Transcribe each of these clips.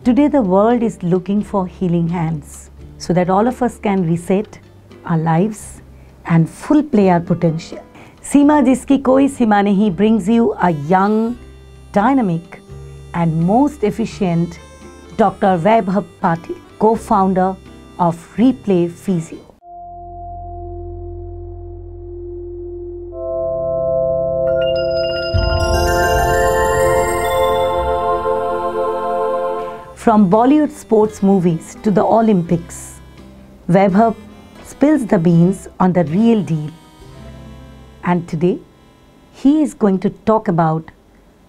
Today the world is looking for healing hands so that all of us can reset our lives and full play our potential. सीमा जिसकी कोई सीमा नहीं brings you a young, dynamic and most efficient Dr. Vaibhav Patil, co-founder of Replay Physio. From Bollywood sports movies to the Olympics, Vaibhav spills the beans on the real deal. And today, he is going to talk about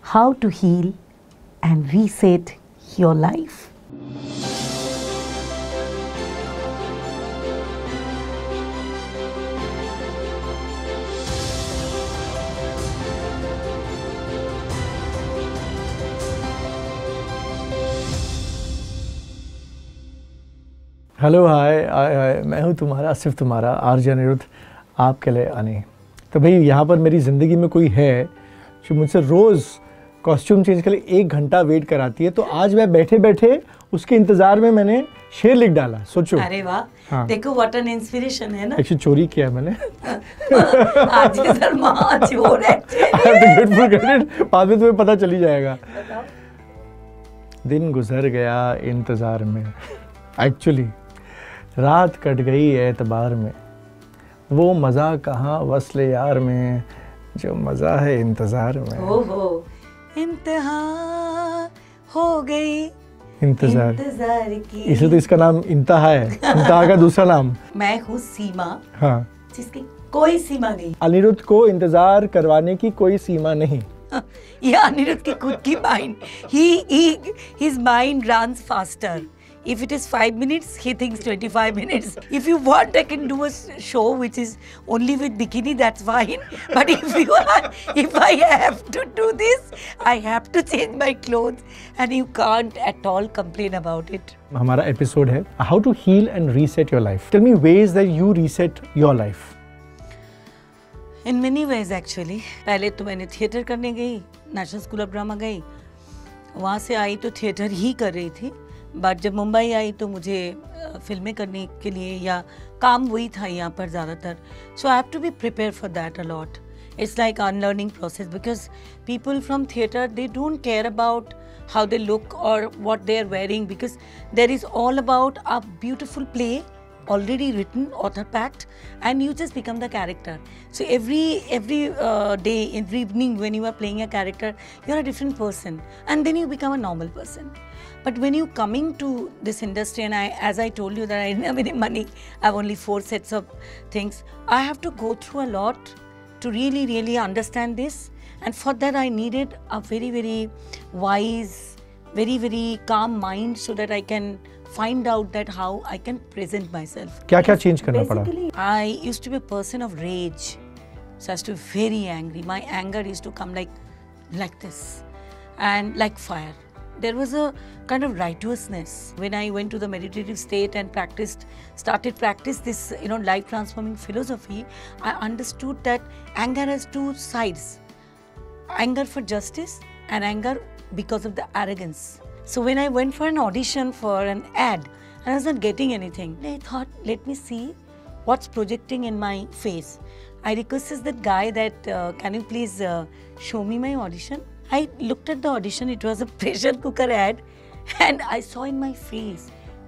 how to heal and reset your life. Hello hi मैं हूँ तुम्हारा सिर्फ तुम्हारा RJ Anirudh आपके लिए आने। तो भाई यहाँ पर मेरी ज़िंदगी में कोई है जो मुझसे रोज़ कॉस्ट्यूम चेंज के लिए 1 घंटा वेट कराती है। तो आज मैं बैठे बैठे उसके इंतज़ार में मैंने शेर लिख डाला। सोचो। अरे वाह। हाँ। देखो व्हाट एन इंस्पिरेशन है ना। एक्चुअली चोरी किया मैंने। आज चोर है। बाद में तुम्हें पता चली जाएगा। दिन गुजर गया इंतज़ार में, एक्चुअली रात कट गई एतबार में, वो मज़ा कहाँ वस्ल यार में जो मज़ा है इंतज़ार में। ओहो, इंतहा हो गई इंतज़ार की। इसलिए तो इसका नाम इंतहा है। इंतहा का दूसरा नाम। मैं हूँ सीमा। हाँ, जिसकी कोई सीमा नहीं। अनिरुद्ध को इंतज़ार करवाने की कोई सीमा नहीं। यह अनिरुद्ध की खुद की mind. His mind runs faster. If it is 5 minutes, he thinks 25 minutes. If you want, I can do a show which is only with bikini, that's fine. But if I have to do this, I have to change my clothes and you can't at all complain about it. हमारा episode है How to heal and reset your life. Tell me ways that you reset your life. In many ways actually. पहले तो मैंने theatre करने गई, national school of drama गई, वहाँ से आई तो थिएटर ही कर रही थी। बट जब मुंबई आई तो मुझे फिल्में करने के लिए या काम वही था यहाँ पर ज़्यादातर, so I have to be prepare for that a lot. It's like unlearning process because people from theatre, they don't care about how they look or what they are wearing, because there is all about a beautiful play already written, author packed, and you just become the character. So every day, every evening when you are playing a character, you are a different person, and then you become a normal person. But when you coming to this industry, and as I told you that I didn't have any money, I have only 4 sets of things, I have to go through a lot to really understand this. And for that I needed a very wise, very calm mind so that I can find out that how I can present myself. क्या change करना पड़ा? I used to be a person of rage. So I used to be very angry. My anger used to come like this and like fire. There was a kind of righteousness when I went to the meditative state and started practice this, life transforming philosophy. I understood that anger has 2 sides: anger for justice and anger because of the arrogance. So when I went for an audition for an ad and I was not getting anything, I thought, let me see what's projecting in my face. I requested that guy that can you please show me my audition. I looked at the audition, it was a pressure cooker ad, and I saw in my face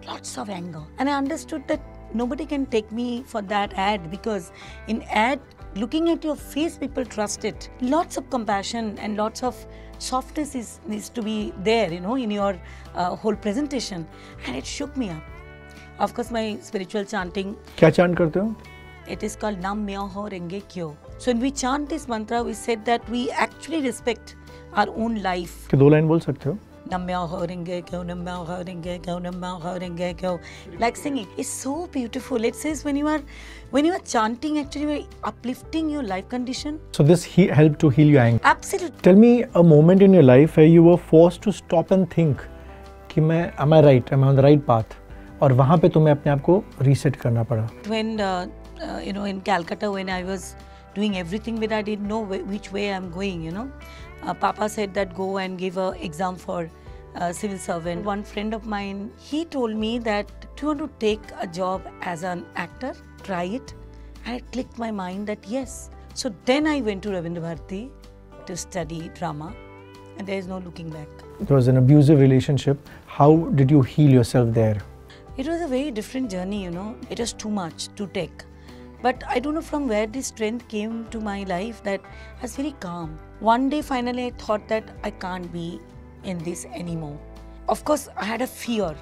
lots of anger. And I understood that nobody can take me for that ad, because in ad, looking at your face, people trust it. Lots of compassion and lots of softness needs to be there, in your whole presentation. And it shook me up. Of course, my spiritual chanting. क्या chant करते हो? It is called Nam Myoho Renge Kyo. So when we chant this mantra, we said that we actually respect our own life. कि 2 line बोल सकते हो? Nam Myoho Renge Kyo, Nam Myoho Renge Kyo, Nam Myoho Renge Kyo. Like singing. It's so beautiful. It says when you are chanting, actually you are uplifting your life condition. So this helped to heal your anger. Absolutely. Tell me a moment in your life where you were forced to stop and think कि am I right? Am I on the right path? और वहाँ पे तुम्हें अपने आप को reset करना पड़ा. When in Calcutta, when I was doing everything, but I didn't know which way I'm going, Papa said that go and give an exam for civil servant. One friend of mine, he told me that, do you want to take a job as an actor? Try it. And it clicked my mind that yes. So then I went to Ravindra Bharati to study drama, and there is no looking back. It was an abusive relationship. How did you heal yourself there? It was a very different journey, you know. It was too much to take. But I don't know from where this strength came to my life that I was very calm. One day finally I thought that I can't be in this anymore. Of course I had a fear.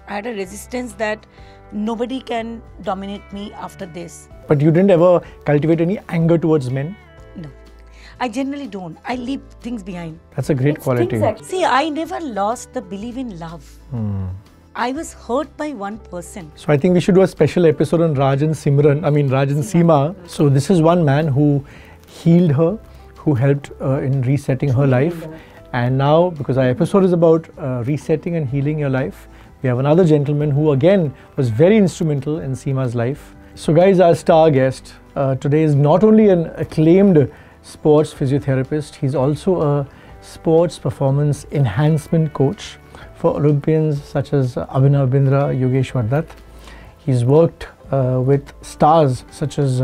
I had a resistance that nobody can dominate me after this. But you didn't ever cultivate any anger towards men? No. I generally don't. I leave things behind. That's a great quality. See, I never lost the belief in love. I was hurt by one person. So I think we should do a special episode on Raj and Seema. So this is one man who healed her, who helped in resetting her life. And now, because our episode is about resetting and healing your life, we have another gentleman who again was very instrumental in Seema's life. So guys, our star guest today is not only an acclaimed sports physiotherapist, he's also a sports performance enhancement coach for Olympians such as Abhinav Bindra, Yogeshwar Dutt. He's worked with stars such as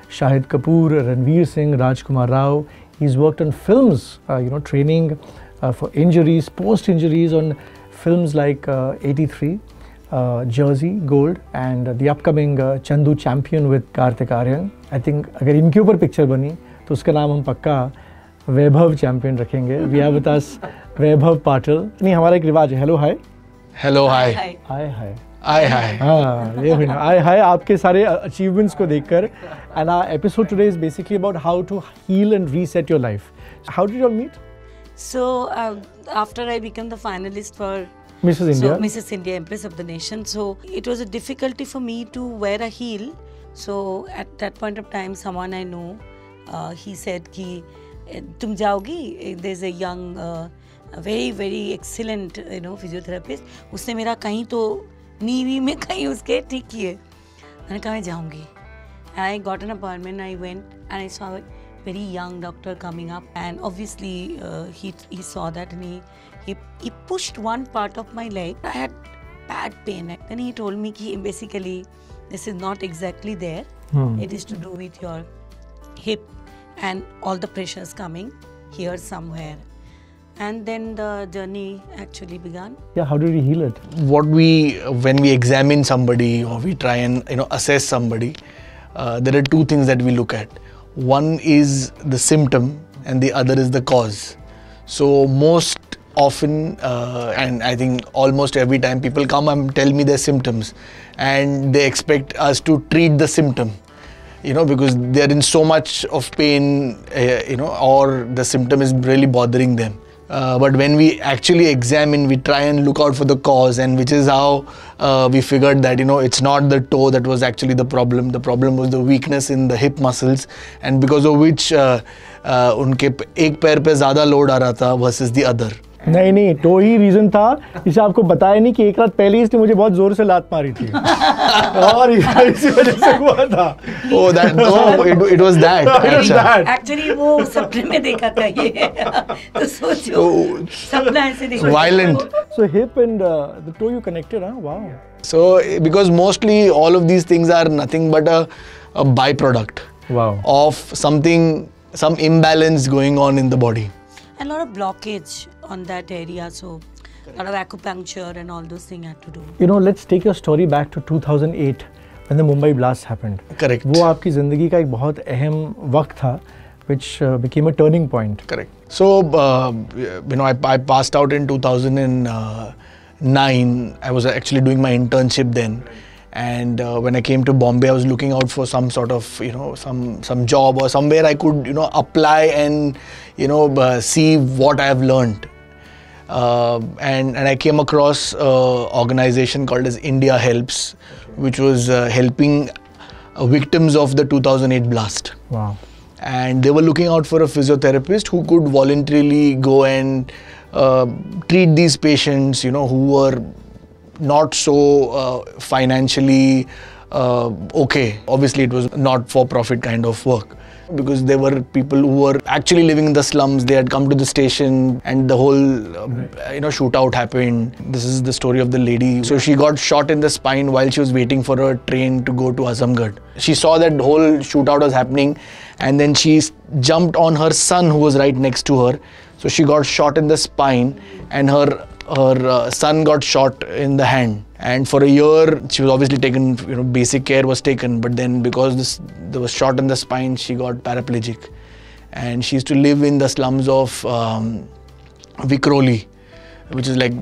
Shahid Kapoor, Ranveer Singh, Rajkumar Rao. He's worked on films, training for injuries, post-injuries on films like 83, Jersey, Gold, and the upcoming Chandu Champion with Kartik Aaryan. I think अगर इनके ऊपर picture बनी तो उसका नाम हम पक्का Vaibhav champion रखेंगे. We have with us Vaibhav Patil. नहीं, हमारा एक रिवाज है. Hello hi. Hello hi. Hi hi. Hi hi. हाँ, ये हुई ना. हाय हाय आपके सारे अचीवमेंट्स को देखकर. And our episode today is basically about how to heal and reset your life. How did you all meet? So after I became the finalist for Mrs. India. So, Mrs. India, Empress of the Nation. So it was a difficulty for me to wear a heel. So at that point of time, someone I know, he said कि तुम जाओगी? There's a young, a very very excellent, physiotherapist. उसने मेरा कहीं तो नीवी में कहीं उसके ठीक किए. मैंने कहा मैं जाऊँगी. And I got an appointment. I went and I saw a very young doctor coming up, and obviously he saw that and he pushed one part of my leg. I had bad pain. Then he told me कि basically this is not exactly there. It is to do with your hip and all the pressures coming here somewhere. And then the journey actually began. Yeah, how did you heal it? When we examine somebody or we try and assess somebody, there are two things that we look at. One is the symptom and the other is the cause. So most often, and I think almost every time, people come and tell me their symptoms and they expect us to treat the symptom, because they're in so much of pain, or the symptom is really bothering them. But when we actually examine, we try and look out for the cause, and which is how we figured that it's not the toe that was actually the problem. The problem was the weakness in the hip muscles, and because of which उनके एक पैर पे ज़्यादा load आ रहा था versus the other. नहीं तो ही reason था जिसे आपको बताया नहीं कि एक रात पहले इसने मुझे बहुत जोर से लात मारी थी और इसी वजह से हुआ था. It was that. Actually वो सपने में देखा था ये. तो सोचो सपना ऐसे देखा. Violent. So hip and the toe you connected, huh? Wow. So because mostly all of these things are nothing but a byproduct. Wow. Of some imbalance going on in the body. And a lot of blockage on that area, so a lot of acupuncture and all those things I had to do. Let's take your story back to 2008 when the Mumbai blast happened. Correct. वो आपकी ज़िंदगी का एक बहुत अहम वक्त था, which became a turning point. Correct. So, I passed out in 2009. I was actually doing my internship then. And when I came to Bombay, I was looking out for some sort of, some job or somewhere I could, apply and, see what I have learned. And I came across an organization called as India Helps, which was helping victims of the 2008 blast. Wow. And they were looking out for a physiotherapist who could voluntarily go and treat these patients, who were not so financially okay. Obviously, it was not for profit kind of work. because there were people who were actually living in the slums. They had come to the station and the whole shootout happened. This is the story of the lady. So she got shot in the spine while she was waiting for her train to go to Azamgarh. She saw that whole shootout was happening, and then she jumped on her son who was right next to her. So she got shot in the spine, and her son got shot in the hand. And for a year, she was obviously taken, basic care was taken. But then because there was shot in the spine, she got paraplegic. And she used to live in the slums of Vikhroli, which is like,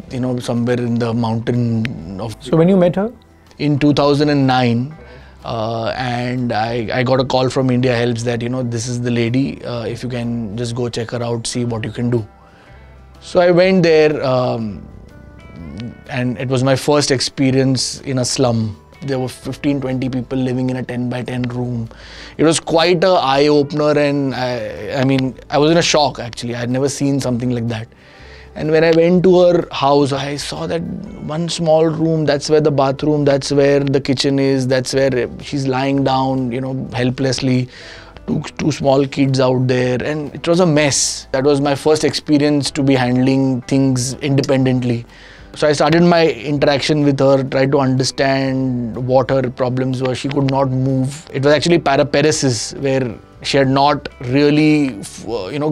somewhere in the mountain of... So when you met her? In 2009. And I got a call from India Helps that, this is the lady. If you can just go check her out, see what you can do. So I went there, and it was my first experience in a slum. There were 15-20 people living in a 10x10 room. It was quite an eye-opener, and I was in a shock actually. I had never seen something like that. And when I went to her house, I saw that one small room, that's where the bathroom, that's where the kitchen is, that's where she's lying down, helplessly. Two small kids out there, and it was a mess. That was my first experience to be handling things independently. So I started my interaction with her, tried to understand what her problems were. She could not move. It was actually paraparesis, where she had not really,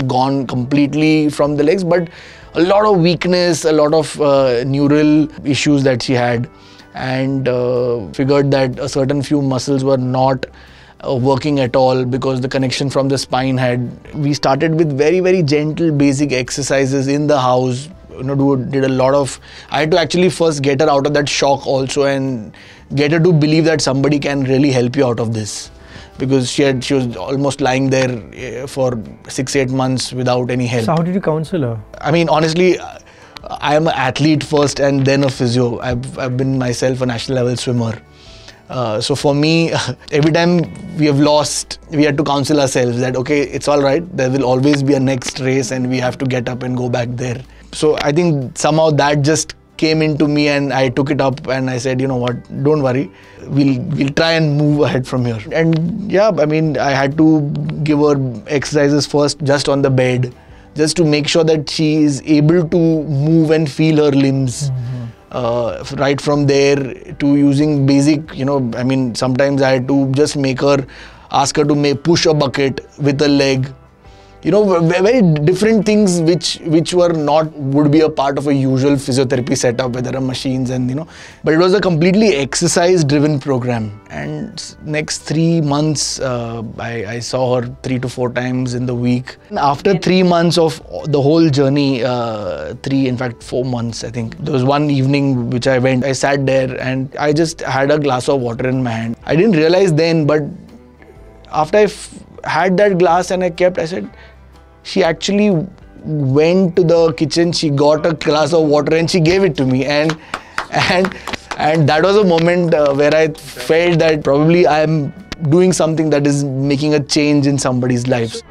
gone completely from the legs, but a lot of weakness, a lot of neural issues that she had, and figured that a certain few muscles were not working at all because the connection from the spine we started with very, very gentle basic exercises in the house. Did a lot of, I had to actually first get her out of that shock also and get her to believe that somebody can really help you out of this, because she was almost lying there for 6-8 months without any help. So how did you counsel her? I mean, honestly, I am an athlete first and then a physio. I've been myself a national level swimmer. So for me, every time we have lost, we had to counsel ourselves that, okay, it's all right. There will always be a next race and we have to get up and go back there. So I think somehow that just came into me, and I took it up and I said, you know what, don't worry. We'll try and move ahead from here. And yeah, I had to give her exercises first just on the bed, just to make sure that she is able to move and feel her limbs. Right from there to using basic, sometimes I had to just ask her to push a bucket with a leg. Very different things which would be a part of a usual physiotherapy setup where there are machines and, but it was a completely exercise driven program. And next 3 months, I saw her 3 to 4 times in the week. After 3 months of the whole journey, 4 months, I think, there was one evening which I went, I sat there and I just had a glass of water in my hand. I didn't realize then, but after I had that glass and I said, she actually went to the kitchen, she got a glass of water and she gave it to me. And that was a moment where I felt that probably I am doing something that is making a change in somebody's life.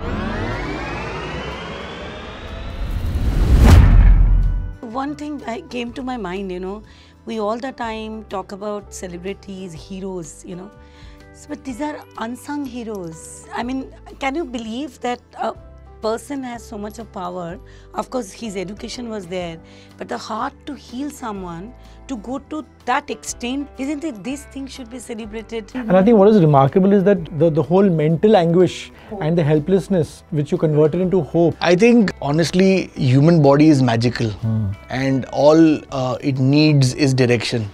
One thing that came to my mind, we all the time talk about celebrities, heroes, but these are unsung heroes. Can you believe that a person has so much of power? Of course, his education was there, but the heart to heal someone, to go to that extent, isn't it? These things should be celebrated. And I think what is remarkable is that the whole mental anguish and the helplessness which you converted into hope. I think honestly, human body is magical, and all it needs is direction.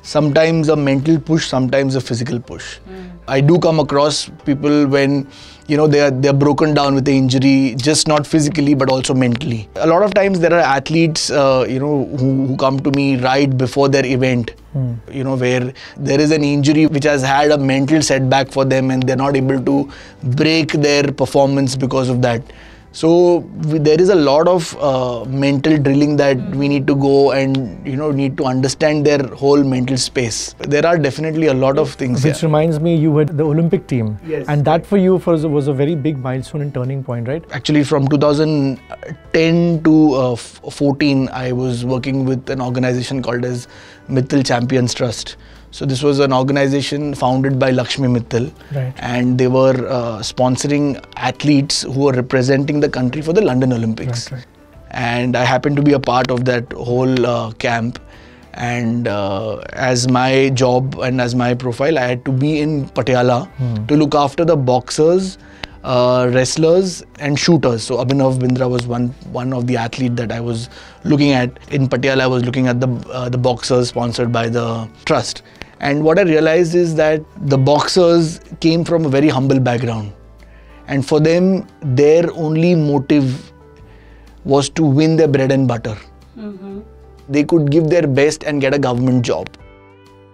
Sometimes a mental push, sometimes a physical push. I do come across people when they're broken down with the injury, just not physically but also mentally. A lot of times there are athletes who come to me right before their event, where there is an injury which has had a mental setback for them and they're not able to break their performance because of that. So there is a lot of mental drilling that we need to go and need to understand their whole mental space. There are definitely a lot of things. Which reminds me, you had the Olympic team. Yes. And that for you was a very big milestone and turning point, right? Actually, from 2010 to 14, I was working with an organization called as Mittal Champions Trust. So this was an organization founded by Lakshmi Mittal, Right. and they were sponsoring athletes who were representing the country for the London Olympics. Right. And I happened to be a part of that whole camp. And as my job and as my profile, I had to be in Patiala to look after the boxers, wrestlers and shooters. So Abhinav Bindra was one of the athlete that I was looking at. In Patiala, I was looking at the boxers sponsored by the trust. And what I realized is that the boxers came from a very humble background. And for them, their only motive was to win their bread and butter. They could give their best and get a government job.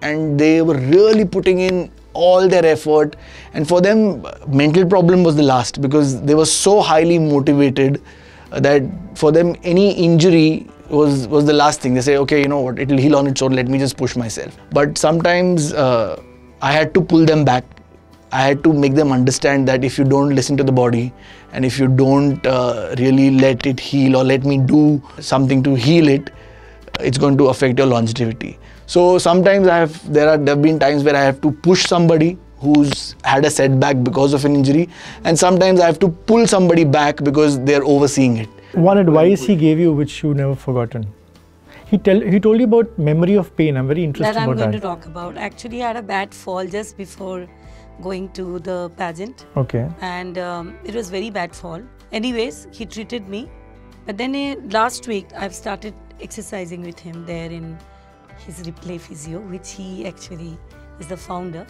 And they were really putting in all their effort. And for them, mental problem was the last, because they were so highly motivated that for them, any injury was the last thing. They say, okay, you know what, it'll heal on its own, let me just push myself. But sometimes I had to pull them back. I had to make them understand that if you don't listen to the body and if you don't really let it heal or let me do something to heal it, it's going to affect your longevity. So sometimes there have been times where I have to push somebody who's had a setback because of an injury, and sometimes I have to pull somebody back because they're overseeing it. One advice he gave you which you never forgotten. He told you about memory of pain. I'm very interested That I'm about going that. to talk about. Actually, I had a bad fall just before going to the pageant. Okay. And it was very bad fall. Anyways, he treated me. But then last week, I've started exercising with him there in his Replay Physio, which he actually is the founder.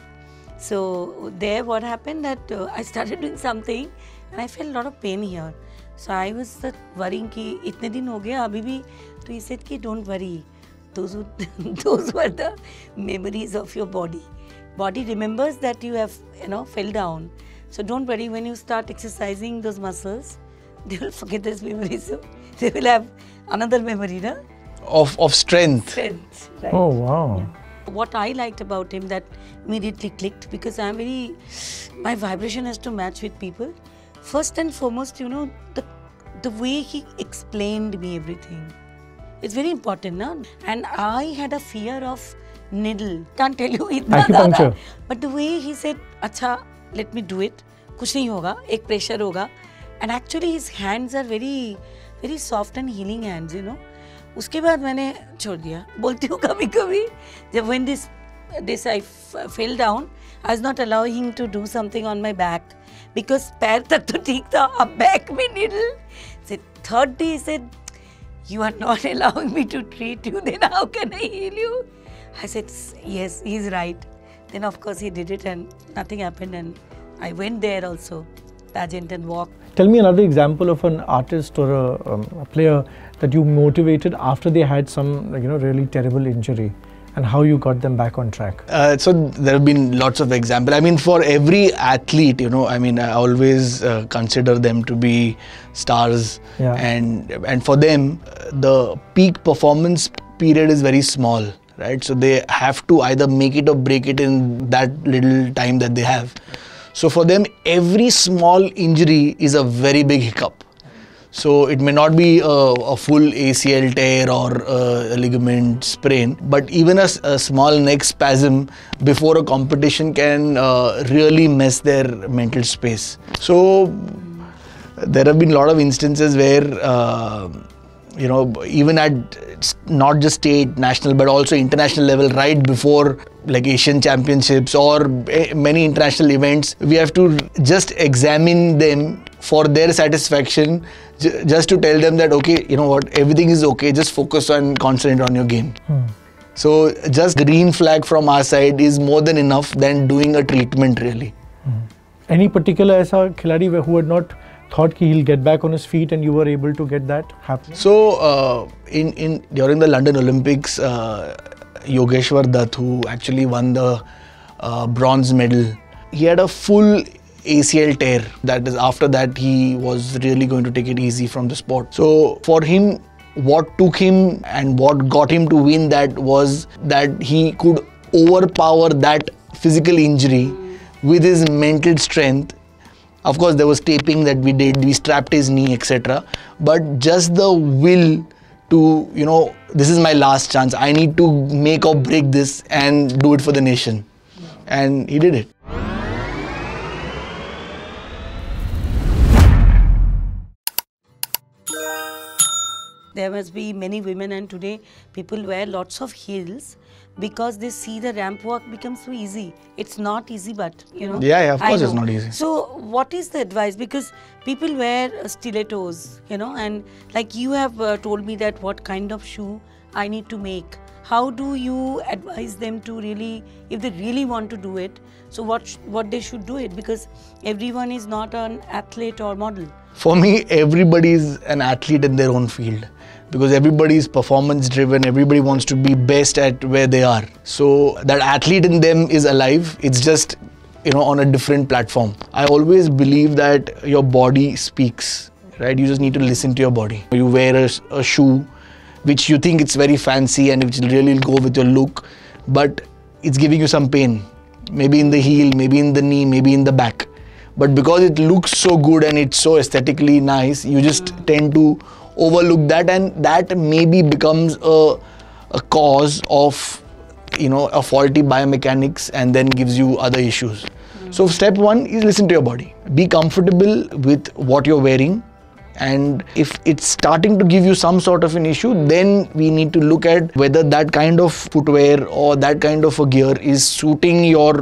So there what happened that I started doing something and I felt a lot of pain here. So I was worrying कि इतने दिन हो गया अभी भी. So he said कि don't worry. Those were the memories of your body. Body remembers that you have fell down. So don't worry, when you start exercising those muscles, they will forget this memory. So they will have another memory, no? Of strength. Strength, right. Oh, wow. Yeah. What I liked about him that immediately clicked, because my vibration has to match with people. First and foremost, the way he explained me everything. It's very important, no? And I had a fear of needle. Can't tell you itna Acupuncture. zyada. But the way he said, "Acha, let me do it. कुछ नहीं होगा, एक pressure होगा." And actually his hands are very, very soft and healing hands, उसके बाद मैंने छोड़ दिया. बोलती हूँ कभी-कभी जब when this I fell down, I was not allowing him to do something on my back because पैर तक तो ठीक था, अब back में needle. So third day he said, "You are not allowing me to treat you, then how can I heal you?" I said, "Yes, he's right." Then of course he did it and nothing happened, and I went there also, pageant and walked. Tell me another example of an artist or a player that you motivated after they had some really terrible injury, and how you got them back on track. So there have been lots of examples. I mean, for every athlete, I always consider them to be stars. Yeah. And for them, the peak performance period is very small, right? So they have to either make it or break it in that little time that they have. So for them, every small injury is a very big hiccup. So it may not be a full ACL tear or a ligament sprain, but even a small neck spasm before a competition can really mess their mental space. So there have been a lot of instances where even at not just state, national, but also international level, right before like Asian Championships or many international events, we have to just examine them for their satisfaction, just to tell them that, okay, you know what, everything is okay, just focus and concentrate on your game. So just green flag from our side is more than enough than doing a treatment really. Any particular ऐसा खिलाड़ी who had not thought he'll get back on his feet and you were able to get that happen? So during the London Olympics, Yogeshwar Dutt, who actually won the bronze medal, he had a full ACL tear. That is, after that he was really going to take it easy from the sport. So for him, what took him and what got him to win that was that he could overpower that physical injury with his mental strength. Of course, there was taping that we did, we strapped his knee, etc. But just the will to, you know, this is my last chance. I need to make or break this and do it for the nation. And he did it. There must be many women, and today people wear lots of heels because they see the ramp walk becomes so easy. It's not easy, but you know. Yeah, of course I it's know. not easy. So what is the advice? Because people wear stilettos, you know, and like you have told me that what kind of shoe I need to make. How do you advise them to really, if they really want to do it, so what they should do it? Because everyone is not an athlete or model. For me, everybody is an athlete in their own field, because everybody is performance driven. Everybody wants to be best at where they are. So that athlete in them is alive. It's just, you know, on a different platform. I always believe that your body speaks, right? You just need to listen to your body. You wear a shoe which you think it's very fancy and which will really go with your look, but it's giving you some pain. Maybe in the heel, maybe in the knee, maybe in the back. But because it looks so good and it's so aesthetically nice, you just tend to overlook that, and that maybe becomes a cause of, you know, a faulty biomechanics, and then gives you other issues. So step one is listen to your body. Be comfortable with what you're wearing, and if it's starting to give you some sort of an issue, then we need to look at whether that kind of footwear or that kind of a gear is suiting your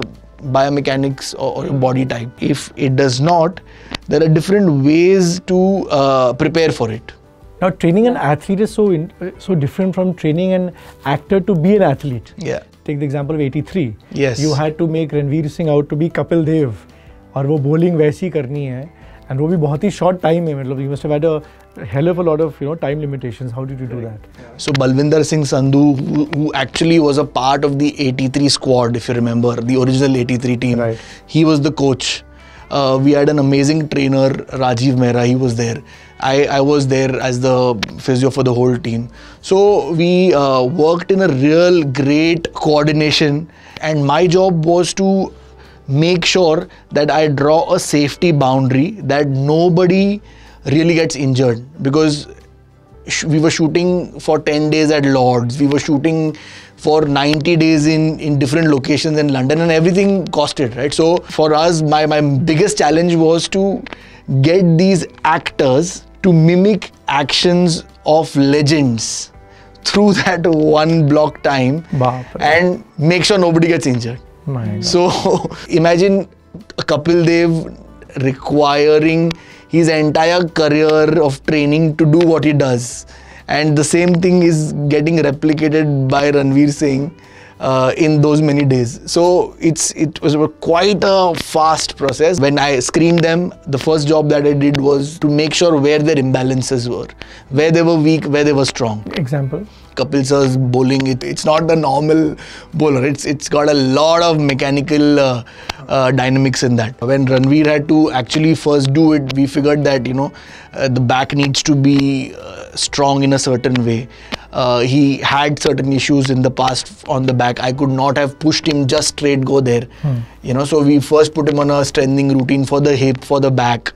biomechanics or your body type. If it does not, there are different ways to prepare for it. Now, training an athlete is so different from training an actor to be an athlete. Yeah. Take the example of 83. Yes. You had to make Ranveer Singh out to be Kapil Dev, और वो bowling वैसी करनी है, and वो भी बहुत ही short time में, मतलब you must have had a hell of a lot of, you know, time limitations. How did you do that? So Balwinder Singh Sandhu, who actually was a part of the 83 squad, if you remember, the original 83 team, Right. He was the coach. We had an amazing trainer, Rajiv Mehra, he was there. I was there as the physio for the whole team. So we worked in a real great coordination, and my job was to make sure that I draw a safety boundary, that nobody really gets injured, because we were shooting for 10 days at Lord's, we were shooting for 90 days in different locations in London, and everything costed, right? So for us, my biggest challenge was to get these actors to mimic actions of legends through that one block time, Baap re. and make sure nobody gets injured. My God. So imagine Kapil Dev requiring his entire career of training to do what he does, and the same thing is getting replicated by Ranveer Singh in those many days. So it was quite a fast process. When I screened them, the first job that I did was to make sure where their imbalances were, where they were weak, where they were strong. Example? Kapil sir's bowling, it's not the normal bowler. It's got a lot of mechanical dynamics in that. When Ranveer had to actually first do it, we figured that, you know, the back needs to be strong in a certain way. He had certain issues in the past on the back. I could not have pushed him just straight go there. You know, so we first put him on a strengthening routine for the hip, for the back.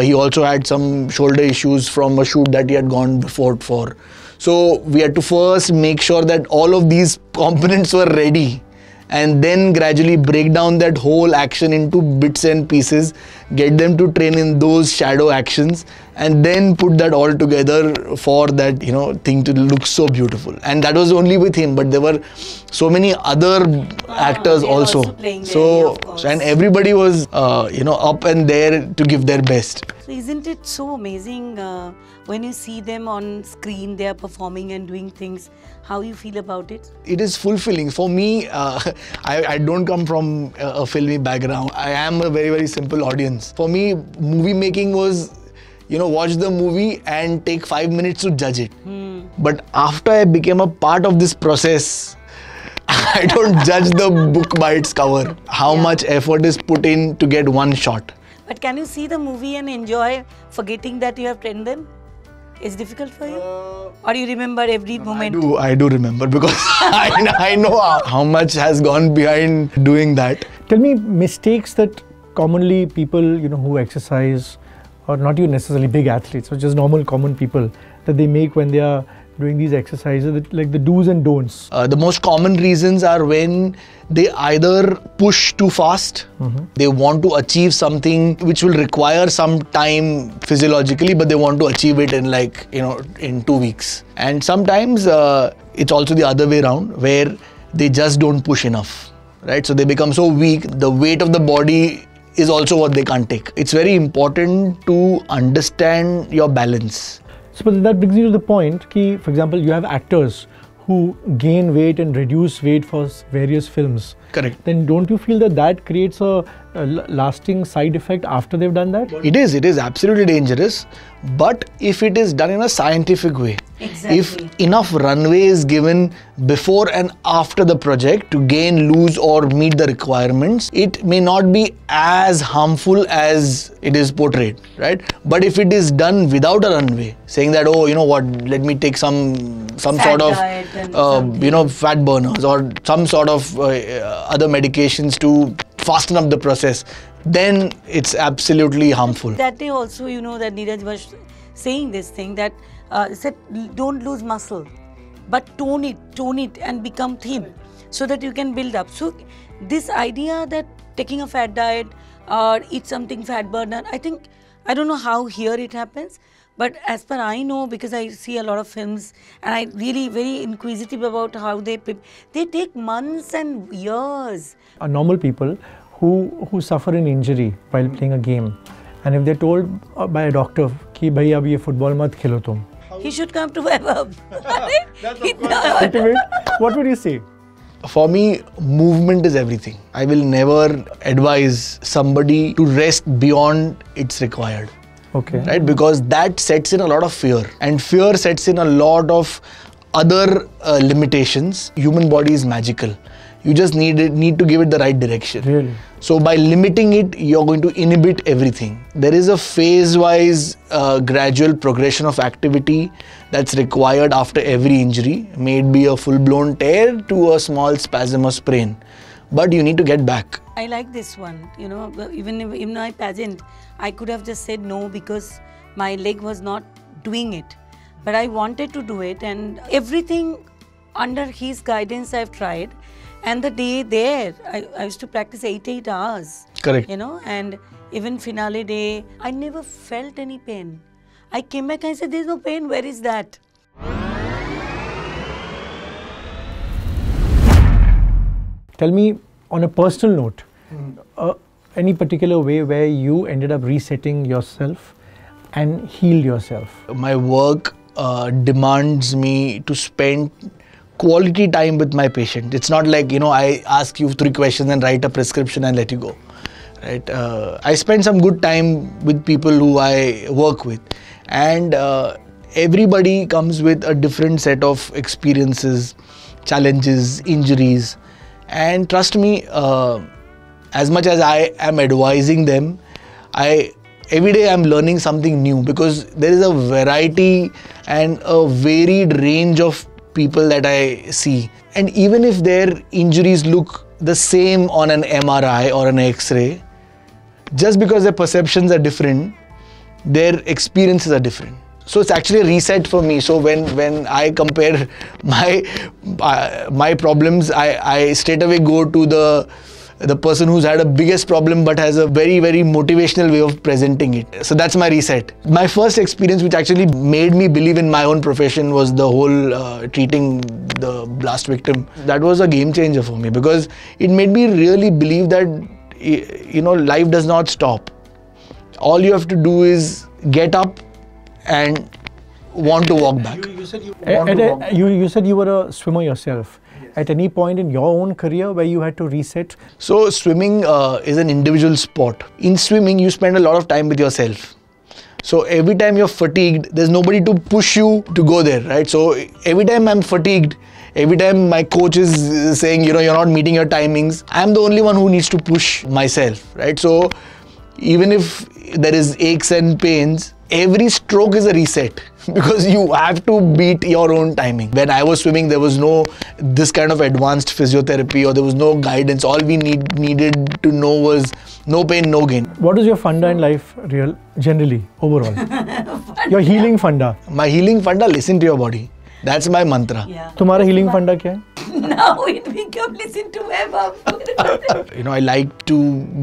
He also had some shoulder issues from a shoot that he had gone before for. So we had to first make sure that all of these components were ready, and then gradually break down that whole action into bits and pieces, get them to train in those shadow actions, and then put that all together for that, you know, thing to look so beautiful. And that was only with him, but there were so many other actors they were also. also playing there, So yeah, of course. and everybody was you know, up and there to give their best. So isn't it so amazing when you see them on screen, they are performing and doing things, how you feel about it? It is fulfilling. For me, I don't come from a filmy background. I am a very, very simple audience. For me, movie making was, you know, watch the movie and take 5 minutes to judge it. But after I became a part of this process, I don't judge the book by its cover. How much effort is put in to get one shot. But can you see the movie and enjoy, forgetting that you have trained them? It's difficult for you? Or you remember every moment? I do remember, because I know how much has gone behind doing that. Tell me mistakes that commonly people, you know, who exercise, or not even necessarily big athletes, or just normal common people, that they make when they are doing these exercises, like the do's and don'ts? The most common reasons are when they either push too fast, they want to achieve something which will require some time physiologically, but they want to achieve it in in 2 weeks. And sometimes it's also the other way around, where they just don't push enough, right? So they become so weak, the weight of the body is also what they can't take. It's very important to understand your balance. So but that brings me to the point ki, for example, you have actors who gain weight and reduce weight for various films. Correct. Then don't you feel that creates a lasting side effect after they've done that? It is absolutely dangerous, but if it is done in a scientific way, Exactly. if enough runway is given before and after the project to gain, lose or meet the requirements, it may not be as harmful as it is portrayed, right? But if it is done without a runway, saying that, oh, you know what, let me take some Fat sort of diet and fat burners or some sort of other medications to fasten up the process, then it's absolutely harmful. That day also, that Neeraj was saying this thing that said don't lose muscle, but tone it and become thin so that you can build up. So this idea that taking a fat diet or eat something fat burner, I don't know how here it happens, but as per I know, because I see a lot of films and I really very inquisitive about how they take months and years. Normal people who suffer an injury while playing a game, and if they're told by a doctor कि भाई अब ये football मत खेलो तुम, He should come to Vaibhav. ultimate, what would you say? For me, movement is everything. I will never advise somebody to rest beyond its required. Okay. Right? Because that sets in a lot of fear, and fear sets in a lot of other limitations. Human body is magical. You just need to give it the right direction. Really? So by limiting it, you're going to inhibit everything. There is a phase-wise gradual progression of activity that's required after every injury. May it be a full-blown tear to a small spasm or sprain. But you need to get back. I like this one, even in my pageant, I could have just said no because my leg was not doing it. But I wanted to do it, and everything under his guidance I've tried. And the day there, I used to practice 8 hours. Correct. And even finale day, I never felt any pain. I came back and I said, there's no pain, where is that? Tell me, on a personal note, any particular way where you ended up resetting yourself and healed yourself? My work demands me to spend quality time with my patient. It's not like, I ask you 3 questions and write a prescription and let you go. Right? I spend some good time with people who I work with, and everybody comes with a different set of experiences, challenges, injuries, and trust me, as much as I am advising them, every day I'm learning something new, because there is a variety and a varied range of people that I see. And even if their injuries look the same on an MRI or an X-ray, just because their perceptions are different, their experiences are different. So it's actually a reset for me. So when I compare my problems, I straight away go to the person who's had a biggest problem but has a very, very motivational way of presenting it. So that's my reset. My first experience, which actually made me believe in my own profession, was the whole treating the blast victim. That was a game changer for me, because it made me really believe that life does not stop. All you have to do is get up and want to walk back. You said you were a swimmer yourself. At any point in your own career where you had to reset? So swimming is an individual sport. In swimming, you spend a lot of time with yourself. So every time you're fatigued, there's nobody to push you to go there, right? So every time I'm fatigued, every time my coach is saying, you're not meeting your timings, I'm the only one who needs to push myself, right? So even if there is aches and pains, every stroke is a reset, because you have to beat your own timing. When I was swimming, there was no this kind of advanced physiotherapy, or there was no guidance. All we needed to know was no pain, no gain. What is your funda in life, generally, overall? Your healing funda? My healing funda: listen to your body. That's my mantra. Yeah. तुम्हारा healing funda क्या है? Now it become listen to web up. You know, I like to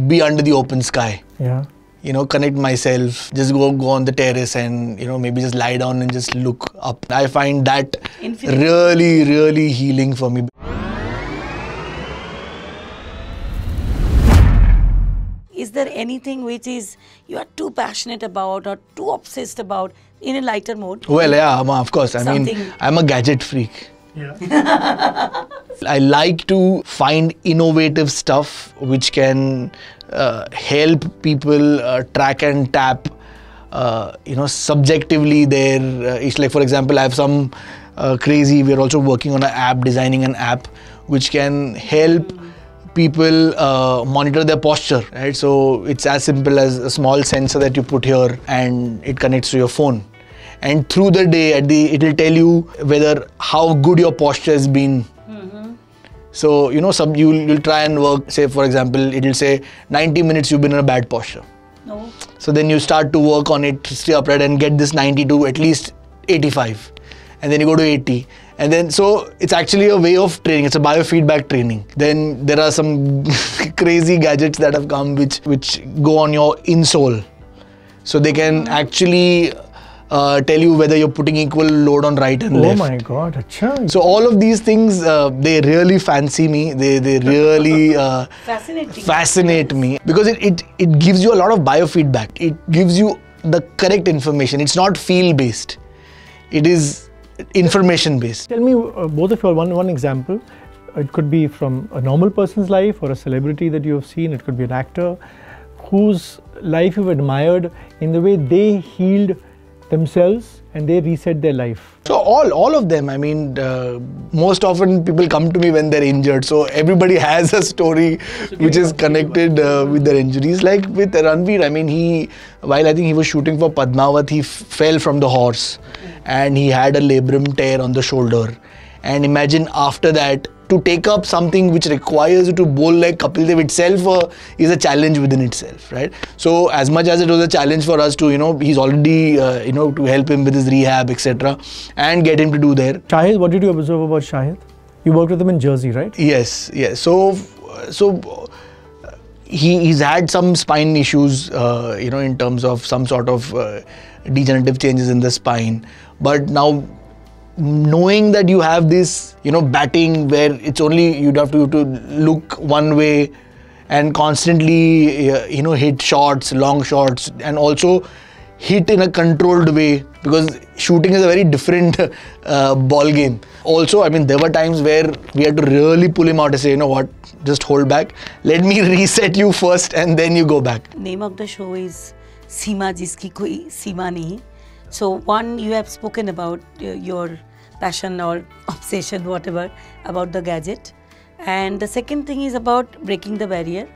be under the open sky. Yeah. You know, connect myself, just go on the terrace and, you know, maybe just lie down and just look up. I find that Infinite. really, really healing for me. Is there anything which is you are too passionate about or too obsessed about in a lighter mode? Well, yeah, of course. I mean, Something- I'm a gadget freak. Yeah. I like to find innovative stuff which can help people track and tap, you know, subjectively their. It's like, for example, I have some crazy. We're also working on an app, designing an app which can help people monitor their posture. Right, so it's as simple as a small sensor that you put here, and it connects to your phone. And through the day, it will tell you whether how good your posture has been. So, you know, you'll try and work, say for example, it'll say 90 minutes you've been in a bad posture. No. So then you start to work on it, stay upright and get this 90 to at least 85. And then you go to 80. And then, so it's actually a way of training. It's a biofeedback training. Then there are some crazy gadgets that have come which go on your insole. So they can actually tell you whether you're putting equal load on right and left. Oh my God, अच्छा. So all of these things, they really fancy me. They really Fascinating. fascinate me because it gives you a lot of biofeedback. It gives you the correct information. It's not feel based. It is information based. Tell me, both of you, one example. It could be from a normal person's life or a celebrity that you have seen. It could be an actor whose life you've admired in the way they healed themselves and they reset their life. So all of them. I mean, most often people come to me when they're injured. So everybody has a story which is connected with their injuries. Like with Ranveer, I mean, while I think he was shooting for Padmavat, he fell from the horse and he had a labrum tear on the shoulder. And imagine after that, to take up something which requires you to bowl like Kapil Dev itself is a challenge within itself, right? So as much as it was a challenge for us to, you know, he's already, you know, to help him with his rehab, etc. and get him to do there. Shahid, what did you observe about Shahid? You worked with him in Jersey, right? Yes. So he's had some spine issues, you know, in terms of some sort of degenerative changes in the spine. But now, knowing that you have this, you know, batting where it's only you'd have to look one way and constantly, you know, hit shots, long shots, and also hit in a controlled way because shooting is a very different ball game. Also, I mean, there were times where we had to really pull him out and say, you know what, just hold back. Let me reset you first and then you go back. Name of the show is Seema Jiski Koi Seema Nahi. So one, you have spoken about your passion or obsession, whatever, about the gadget. And the second thing is about breaking the barrier,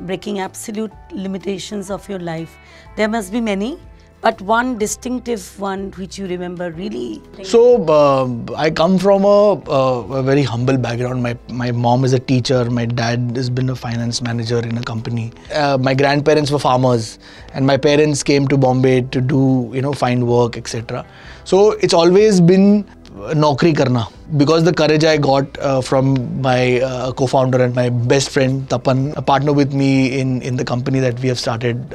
breaking absolute limitations of your life. There must be many, but one distinctive one which you remember really. So I come from a very humble background. My mom is a teacher. My dad has been a finance manager in a company. My grandparents were farmers, and my parents came to Bombay to do, you know, find work, etc. So it's always been naukri karna, because the courage I got from my co-founder and my best friend Tapan, a partner with me in the company that we have started,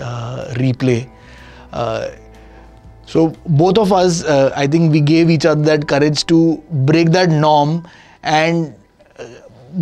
Replay. So both of us, I think we gave each other that courage to break that norm and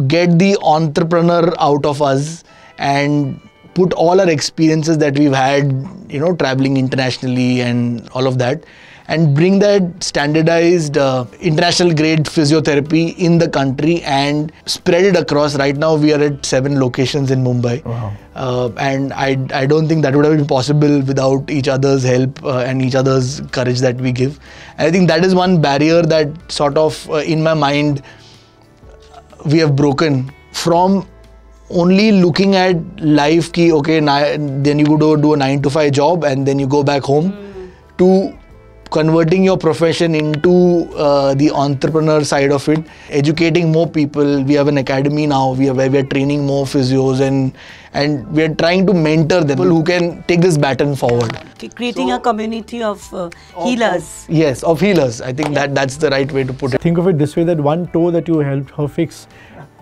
get the entrepreneur out of us and put all our experiences that we've had, you know, traveling internationally and all of that, and bring that standardized international grade physiotherapy in the country and spread it across. Right now we are at 7 locations in Mumbai. Wow. And I don't think that would have been possible without each other's help and each other's courage that we give. And I think that is one barrier that sort of in my mind we have broken from only looking at life ki okay, then you go do a 9 to 5 job and then you go back home, to converting your profession into the entrepreneur side of it, educating more people. We have an academy now where we are training more physios and we are trying to mentor them, people who can take this baton forward. Creating a community of healers. Yes, of healers. I think that's the right way to put it. Think of it this way, that one toe that you helped her fix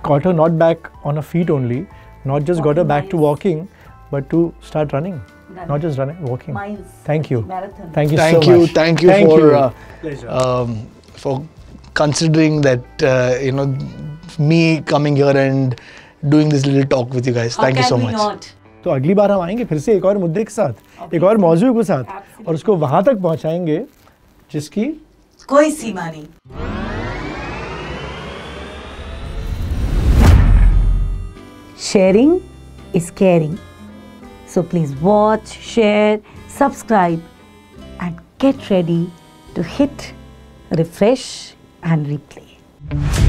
got her not back on her feet only, not just got her back to walking, but to start running. Not just running, walking. Miles. Thank you. Marathon. Thank you so much. Thank you for considering that, me coming here and doing this little talk with you guys. Thank you so much. Not? तो अगली बार हम आएंगे फिर से एक और मुद्दे के साथ, एक और मौजू के साथ, और उसको वहां तक पहुंचाएंगे जिसकी कोई सीमा नहीं. Sharing is caring. So please watch, share, subscribe and get ready to hit refresh and replay.